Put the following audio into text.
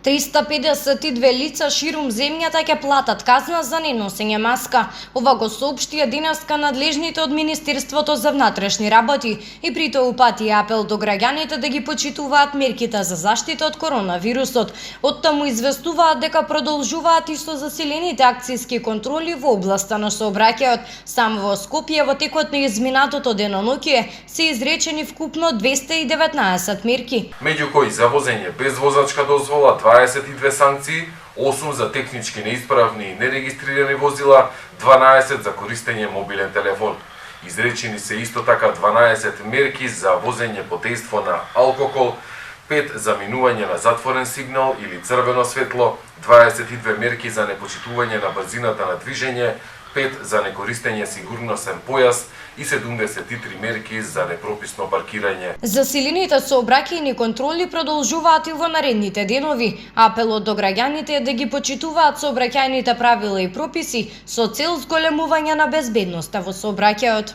352 лица ширум земјата ќе платат казна за неносење маска. Ова го соопштија денеска надлежните од Министерството за внатрешни работи и при тоа упати апел до граѓаните да ги почитуваат мерките за заштита од коронавирусот. Оттаму известуваат дека продолжуваат и со засилените акцијски контроли во областа на сообраќајот. Само во Скопје во текот на изминатото деноноќие се изречени вкупно 219 мерки, меѓу кои за возење без возачка дозвола 22 санкции, 8 за технички неисправни и нерегистрирани возила, 12 за користење мобилен телефон. Изречени се исто така 12 мерки за возење под дејство на алкохол, 5 за минување на затворен сигнал или црвено светло, 22 мерки за непочитување на брзината на движење, 5 за некористење сигурносен појас и 73 мерки за непрописно паркирање. Засилените сообраќајни контроли продолжуваат и во наредните денови. Апелот до граѓаните е да ги почитуваат сообраќајните правила и прописи со цел зголемување на безбедноста во сообраќајот.